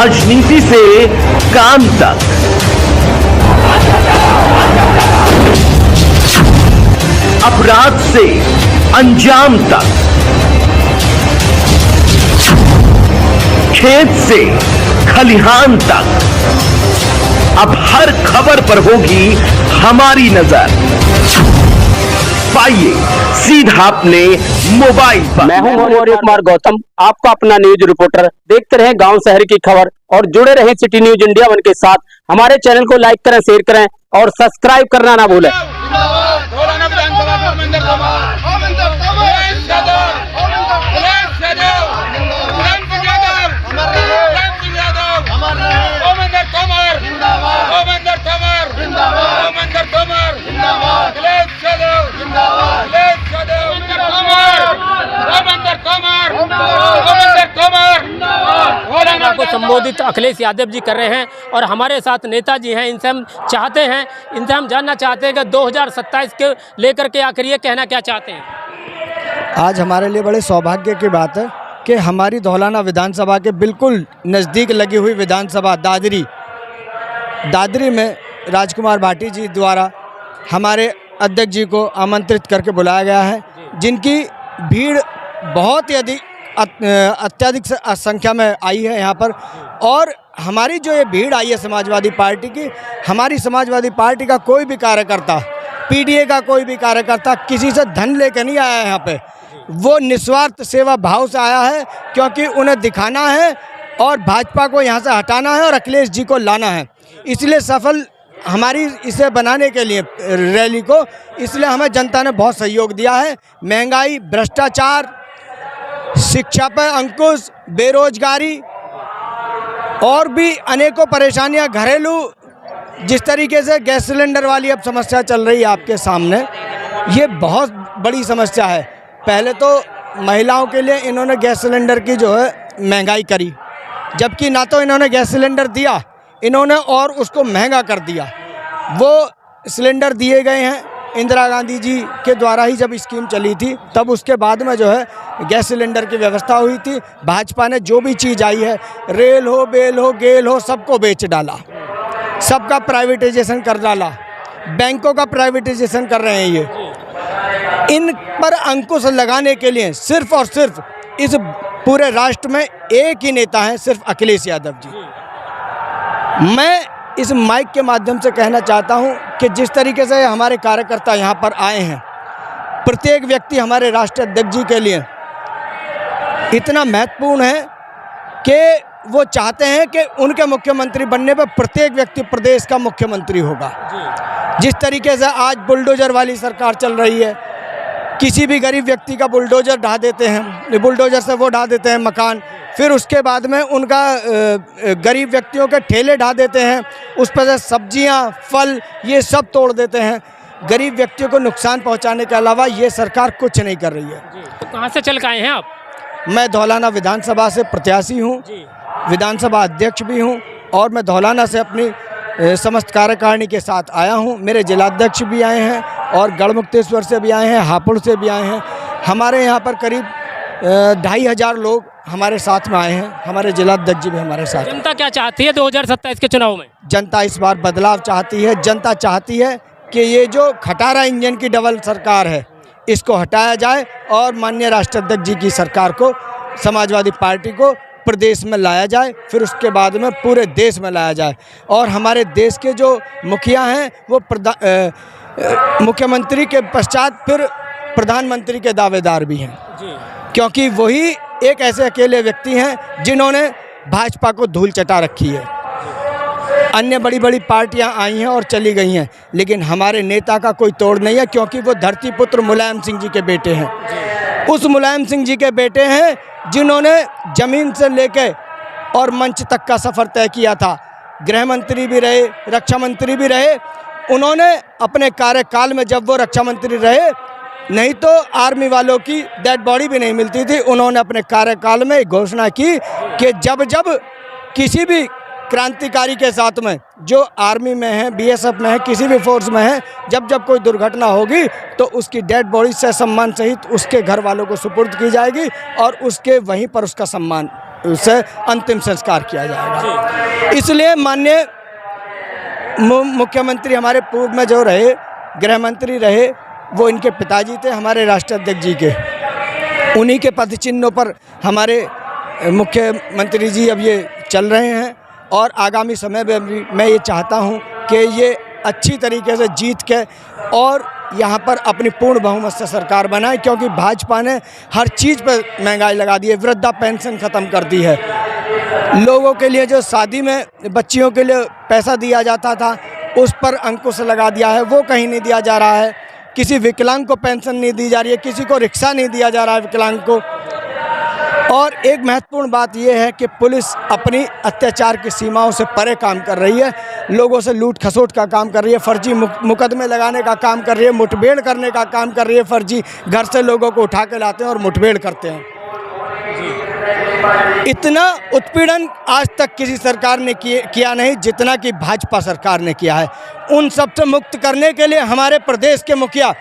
राजनीति से काम तक, अपराध से अंजाम तक, खेत से खलिहान तक, अब हर खबर पर होगी हमारी नजर। पाइए सीधा अपने मोबाइल पर। मैं हूं मौर्य कुमार गौतम, आपका अपना न्यूज रिपोर्टर। देखते रहें गांव शहर की खबर और जुड़े रहें सिटी न्यूज इंडिया वन के साथ। हमारे चैनल को लाइक करें, शेयर करें और सब्सक्राइब करना ना भूलें। को संबोधित अखिलेश यादव जी कर रहे हैं और हमारे साथ नेताजी हैं। इनसे हम जानना चाहते हैं कि 2027 के लेकर के आखिर ये कहना क्या चाहते हैं। आज हमारे लिए बड़े सौभाग्य की बात है कि हमारी धौलाना विधानसभा के बिल्कुल नज़दीक लगी हुई विधानसभा दादरी में राजकुमार भाटी जी द्वारा हमारे अध्यक्ष जी को आमंत्रित करके बुलाया गया है, जिनकी भीड़ बहुत ही अत्यधिक संख्या में आई है यहाँ पर। और हमारी जो ये भीड़ आई है समाजवादी पार्टी की, हमारी समाजवादी पार्टी का कोई भी कार्यकर्ता, पीडीए का कोई भी कार्यकर्ता किसी से धन लेकर नहीं आया है यहाँ पे। वो निस्वार्थ सेवा भाव से आया है, क्योंकि उन्हें दिखाना है और भाजपा को यहाँ से हटाना है और अखिलेश जी को लाना है। इसलिए सफल हमारी इसे बनाने के लिए रैली को, इसलिए हमें जनता ने बहुत सहयोग दिया है। महंगाई, भ्रष्टाचार, शिक्षा पर अंकुश, बेरोजगारी और भी अनेकों परेशानियां, घरेलू जिस तरीके से गैस सिलेंडर वाली अब समस्या चल रही है आपके सामने, ये बहुत बड़ी समस्या है। पहले तो महिलाओं के लिए इन्होंने गैस सिलेंडर की जो है महंगाई करी, जबकि ना तो इन्होंने गैस सिलेंडर दिया, इन्होंने और उसको महंगा कर दिया। वो सिलेंडर दिए गए हैं इंदिरा गांधी जी के द्वारा ही, जब स्कीम चली थी तब उसके बाद में जो है गैस सिलेंडर की व्यवस्था हुई थी। भाजपा ने जो भी चीज़ आई है, रेल हो, बेल हो, गेल हो, सबको बेच डाला, सबका प्राइवेटाइजेशन कर डाला, बैंकों का प्राइवेटाइजेशन कर रहे हैं। ये इन पर अंकुश लगाने के लिए सिर्फ और सिर्फ इस पूरे राष्ट्र में एक ही नेता है, सिर्फ अखिलेश यादव जी। मैं इस माइक के माध्यम से कहना चाहता हूं कि जिस तरीके से हमारे कार्यकर्ता यहां पर आए हैं, प्रत्येक व्यक्ति हमारे राष्ट्रीय अध्यक्ष जी के लिए इतना महत्वपूर्ण है कि वो चाहते हैं कि उनके मुख्यमंत्री बनने पर प्रत्येक व्यक्ति प्रदेश का मुख्यमंत्री होगा। जिस तरीके से आज बुलडोजर वाली सरकार चल रही है, किसी भी गरीब व्यक्ति का बुलडोजर ढा देते हैं, बुलडोजर से वो ढा देते हैं मकान, फिर उसके बाद में उनका गरीब व्यक्तियों के ठेले ढा देते हैं, उस पर से सब्जियां, फल ये सब तोड़ देते हैं। गरीब व्यक्तियों को नुकसान पहुंचाने के अलावा ये सरकार कुछ नहीं कर रही है। तो कहाँ से चल के आए हैं आप? मैं धौलाना विधानसभा से प्रत्याशी हूँ, विधानसभा अध्यक्ष भी हूँ, और मैं धौलाना से अपनी समस्त कार्यकारिणी के साथ आया हूँ। मेरे जिलाध्यक्ष भी आए हैं और गढ़मुक्तेश्वर से भी आए हैं, हापुड़ से भी आए हैं। हमारे यहाँ पर करीब 2500 लोग हमारे साथ में आए हैं। हमारे जिलाध्यक्ष जी भी हमारे साथ। जनता क्या चाहती है 2027 के चुनाव में? जनता इस बार बदलाव चाहती है। जनता चाहती है कि ये जो खटारा इंजन की डबल सरकार है, इसको हटाया जाए और माननीय राष्ट्राध्यक्ष जी की सरकार को, समाजवादी पार्टी को प्रदेश में लाया जाए, फिर उसके बाद में पूरे देश में लाया जाए। और हमारे देश के जो मुखिया हैं वो मुख्यमंत्री के पश्चात फिर प्रधानमंत्री के दावेदार भी हैं, क्योंकि वही एक ऐसे अकेले व्यक्ति हैं जिन्होंने भाजपा को धूल चटा रखी है। अन्य बड़ी बड़ी पार्टियां आई हैं और चली गई हैं, लेकिन हमारे नेता का कोई तोड़ नहीं है, क्योंकि वो धरती पुत्र मुलायम सिंह जी के बेटे हैं। उस मुलायम सिंह जी के बेटे हैं जिन्होंने ज़मीन से लेके और मंच तक का सफ़र तय किया था। गृह मंत्री भी रहे, रक्षा मंत्री भी रहे। उन्होंने अपने कार्यकाल में, जब वो रक्षा मंत्री रहे, नहीं तो आर्मी वालों की डेड बॉडी भी नहीं मिलती थी, उन्होंने अपने कार्यकाल में घोषणा की कि जब जब किसी भी क्रांतिकारी के साथ में, जो आर्मी में है, बीएसएफ में है, किसी भी फोर्स में है, जब जब कोई दुर्घटना होगी तो उसकी डेड बॉडी से सम्मान सहित उसके घर वालों को सुपुर्द की जाएगी और उसके वहीं पर उसका सम्मान से अंतिम संस्कार किया जाएगा। इसलिए माननीय मुख्यमंत्री हमारे पूर्व में जो रहे, गृह मंत्री रहे, वो इनके पिताजी थे, हमारे राष्ट्राध्यक्ष जी के। उन्हीं के पदचिन्हों पर हमारे मुख्यमंत्री जी अब ये चल रहे हैं और आगामी समय में भी मैं ये चाहता हूँ कि ये अच्छी तरीके से जीत के और यहाँ पर अपनी पूर्ण बहुमत से सरकार बनाए, क्योंकि भाजपा ने हर चीज़ पर महंगाई लगा दी है, वृद्धा पेंशन ख़त्म कर दी है, लोगों के लिए जो शादी में बच्चियों के लिए पैसा दिया जाता था उस पर अंकुश लगा दिया है, वो कहीं नहीं दिया जा रहा है। किसी विकलांग को पेंशन नहीं दी जा रही है, किसी को रिक्शा नहीं दिया जा रहा है विकलांग को। और एक महत्वपूर्ण बात यह है कि पुलिस अपनी अत्याचार की सीमाओं से परे काम कर रही है, लोगों से लूट खसोट का काम कर रही है, फर्जी मुकदमे लगाने का काम कर रही है, मुठभेड़ करने का काम कर रही है, फर्जी घर से लोगों को उठा के लाते हैं और मुठभेड़ करते हैं। इतना उत्पीड़न आज तक किसी सरकार ने किया नहीं जितना कि भाजपा सरकार ने किया है। उन सब से मुक्त करने के लिए हमारे प्रदेश के मुखिया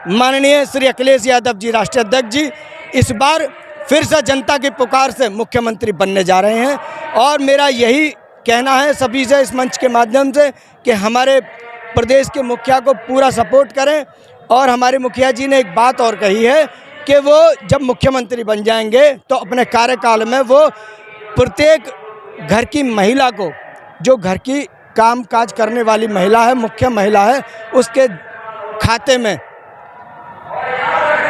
माननीय श्री अखिलेश यादव जी, राष्ट्रीय अध्यक्ष जी, इस बार फिर से जनता की पुकार से मुख्यमंत्री बनने जा रहे हैं। और मेरा यही कहना है सभी से इस मंच के माध्यम से कि हमारे प्रदेश के मुखिया को पूरा सपोर्ट करें। और हमारे मुखिया जी ने एक बात और कही है कि वो जब मुख्यमंत्री बन जाएंगे तो अपने कार्यकाल में वो प्रत्येक घर की महिला को, जो घर की काम काज करने वाली महिला है, मुख्य महिला है, उसके खाते में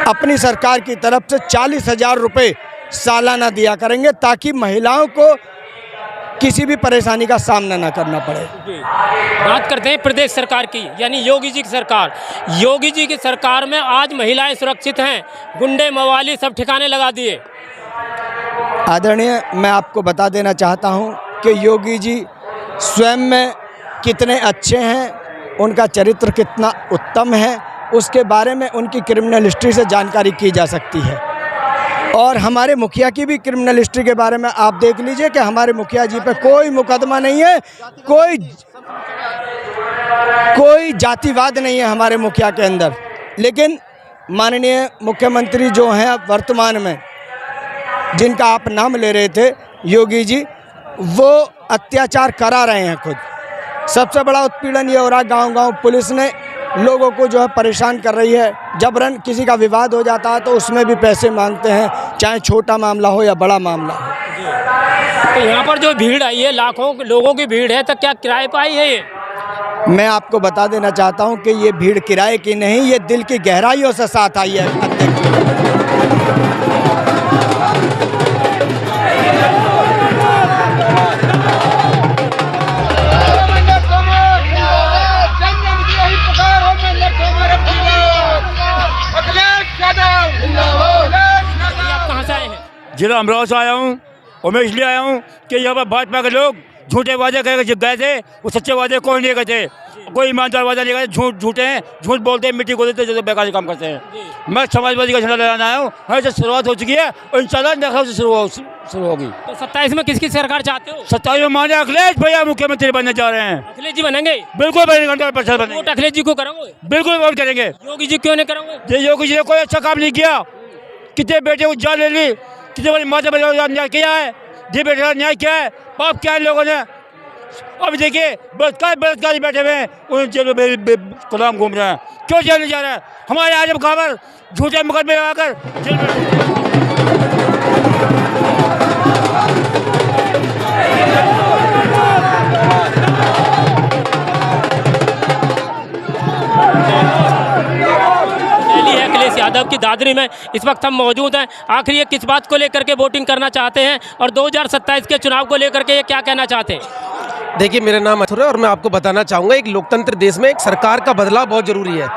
अपनी सरकार की तरफ से 40,000 रुपये सालाना दिया करेंगे, ताकि महिलाओं को किसी भी परेशानी का सामना ना करना पड़े। बात करते हैं प्रदेश सरकार की, यानी योगी जी की सरकार। योगी जी की सरकार में आज महिलाएं सुरक्षित हैं, गुंडे मवाली सब ठिकाने लगा दिए। आदरणीय, मैं आपको बता देना चाहता हूं कि योगी जी स्वयं में कितने अच्छे हैं, उनका चरित्र कितना उत्तम है, उसके बारे में उनकी क्रिमिनल हिस्ट्री से जानकारी की जा सकती है। और हमारे मुखिया की भी क्रिमिनल हिस्ट्री के बारे में आप देख लीजिए कि हमारे मुखिया जी पे कोई मुकदमा नहीं है, कोई जातिवाद नहीं है हमारे मुखिया के अंदर। लेकिन माननीय मुख्यमंत्री जो हैं वर्तमान में, जिनका आप नाम ले रहे थे, योगी जी, वो अत्याचार करा रहे हैं खुद। सबसे बड़ा उत्पीड़न ये हो रहा है, गांव-गांव पुलिस ने लोगों को जो है परेशान कर रही है। जबरन किसी का विवाद हो जाता है तो उसमें भी पैसे मांगते हैं, चाहे छोटा मामला हो या बड़ा मामला हो। तो यहाँ पर जो भीड़ आई है, लाखों लोगों की भीड़ है, तो क्या किराए पर आई है ये? मैं आपको बता देना चाहता हूँ कि ये भीड़ किराए की नहीं, ये दिल की गहराइयों से साथ आई है। जिला अमरोहा से आया हूँ और मैं इसलिए आया हूँ कि यहाँ पर भाजपा के लोग झूठे वादे करके गए थे, वो सच्चे वादे कोई नहीं गए थे, कोई ईमानदार वादा नहीं गए, झूठे हैं, झूठ बोलते हैं, मिट्टी को देते हैं, जो बेकार काम करते हैं। मैं समाजवादी का झंडा लहराना आया हूँ, हमें से शुरुआत हो चुकी है और इंशाल्लाह देखा से शुरू होगी। तो 27 में किसकी सरकार चाहते हो? 27 में माने अखिलेश भैया मुख्यमंत्री बनने जा रहे हैं। अखिलेश जी बनेंगे? बिल्कुल बनेंगे। वोट अखिलेश जी को करोगे? बिल्कुल वोट करेंगे। योगी जी क्यों नहीं करोगे? योगी जी ने कोई अच्छा काम नहीं किया, कितने बेटे को जान ले ली, कितने बड़ी माता बहनों न्याय किया है, जी बेटा न्याय किया है, पाप क्या है लोगों ने। अभी देखिए बलात्कारी बैठे हुए हैं, उन जेलों में गुलाम घूम रहे हैं, क्यों जेल नहीं जा रहा है? हमारे आजम खाबर झूठे मुकदमे लगाकर जेल में। यादव की दादरी में इस वक्त हम मौजूद हैं। आखिर ये किस बात को लेकर के वोटिंग करना चाहते हैं और 2027 के चुनाव को लेकर के ये क्या कहना चाहते हैं? देखिए, मेरा नाम अथुर है और मैं आपको बताना चाहूँगा, एक लोकतंत्र देश में एक सरकार का बदलाव बहुत ज़रूरी है।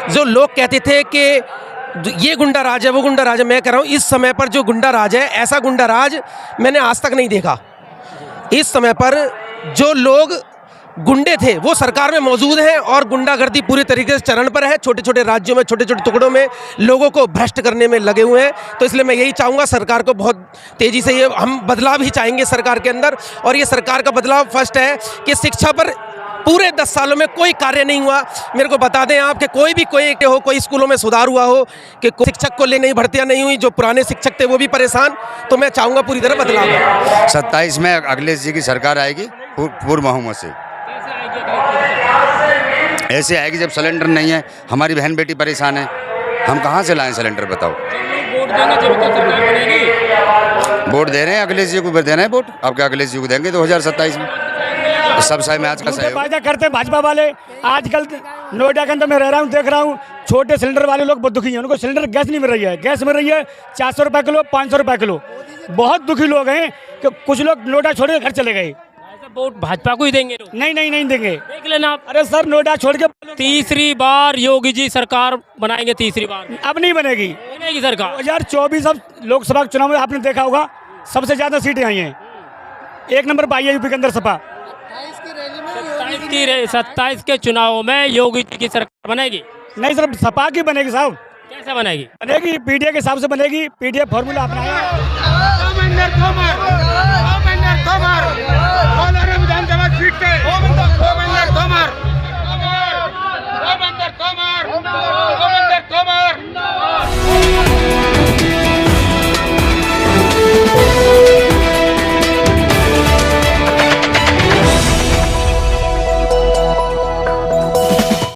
जो लोग कहते थे कि ये गुंडा राज है, वो गुंडा राज है, मैं कह रहा हूँ इस समय पर जो गुंडा राज है, ऐसा गुंडा राज मैंने आज तक नहीं देखा। इस समय पर जो लोग गुंडे थे वो सरकार में मौजूद हैं और गुंडागर्दी पूरी तरीके से चरण पर है। छोटे छोटे राज्यों में, छोटे छोटे टुकड़ों में लोगों को भ्रष्ट करने में लगे हुए हैं। तो इसलिए मैं यही चाहूँगा सरकार को बहुत तेज़ी से, ये हम बदलाव ही चाहेंगे सरकार के अंदर। और ये सरकार का बदलाव फर्स्ट है कि शिक्षा पर पूरे 10 सालों में कोई कार्य नहीं हुआ। मेरे को बता दें आप कि कोई स्कूलों में सुधार हुआ हो, कि कोई शिक्षक को ले नई भर्तियां नहीं हुई, जो पुराने शिक्षक थे वो भी परेशान। तो मैं चाहूँगा पूरी तरह बदलाव हो। 27 में अखिलेश जी की सरकार आएगी पूर्ण बहुमत से। ऐसे आएगी जब सिलेंडर नहीं है, हमारी बहन बेटी परेशान है, हम कहाँ से लाएं सिलेंडर बताओ। वोट दे रहे हैं अखिलेश जी को, दे रहे हैं वोट। अब क्या अखिलेश जी को देंगे 2027 में? तो सब साय में आज का सहयोग फायदा करते हैं भाजपा वाले। आजकल नोएडा के अंदर मैं रह रहा हूँ, देख रहा हूँ छोटे सिलेंडर वाले लोग बहुत दुखी हैं। उनको सिलेंडर गैस नहीं मिल रही है, गैस मिल रही है 400 रुपये किलो, 500 रुपये किलो। बहुत दुखी लोग हैं कि कुछ लोग नोएडा छोड़ के घर चले गए। वोट भाजपा को ही देंगे लोग? नहीं देंगे। देख लेना आप। अरे सर नोएडा छोड़ के तीसरी बार योगी जी सरकार बनाएंगे, तीसरी बार। अब नहीं बनेगी सरकार। 2024 अब लोकसभा चुनाव में आपने देखा होगा सबसे ज्यादा सीटें आई हैं, 1 नंबर पर आई है यूपी के अंदर सपा। 27 के चुनाव में योगी जी की सरकार बनेगी? नहीं सर, सपा की बनेगी साहब। कैसे बनेगी? बनेगी पीडीए के हिसाब से बनेगी। पीडीए फॉर्मूला अपनाया।